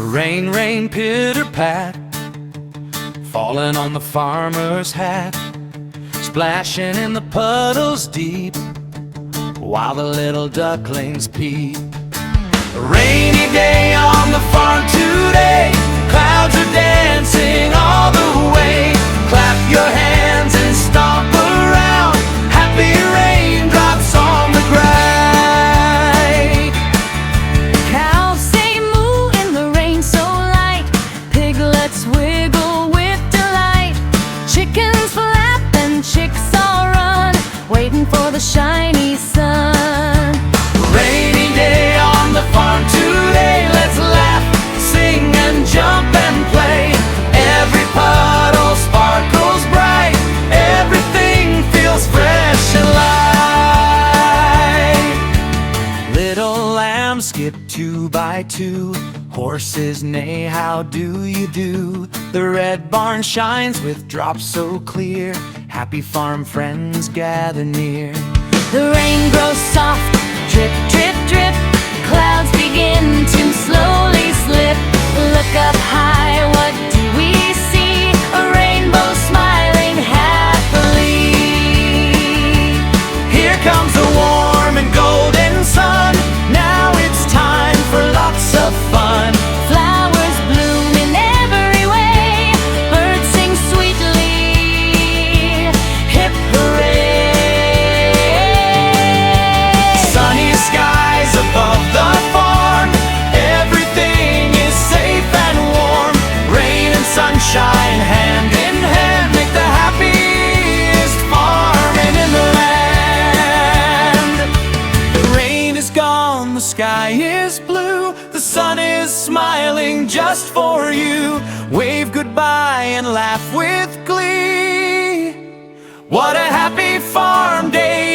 Rain, rain, pitter-pat, falling on the farmer's hat, splashing in the puddles deep, while the little ducklings peep. A rainy day on the farm today, clouds are dancing all the way. Clap your hands and stomp around, happy raindrops on the grind. Cows say moo in the rain so light, piglets wiggle with delight, chickens flap and chicks all run, waiting for the shiny sun. Rainy day on the farm today, let's laugh, sing and jump and play. Every puddle sparkles bright, everything feels fresh and light. Little lambs skip 2 by 2, horses neigh, how do you do? The red barn shines with drops so clear, happy farm friends gather near. The rain grows soft, drip, drip, drip, clouds begin to slowly slip. Look up high, what do we see? A rainbow smiling happily. Here comes the warm and golden sun, now it's time for lots of fun. Flowers bloom in every way, birds sing sweetly, hip hooray. Sunny skies above the farm, everything is safe and warm. Rain and sunshine hand in hand make the happiest farming in the land. The rain is gone, the sky is blue, the sun is smiling just for you. Wave goodbye and laugh with glee. What a happy farm day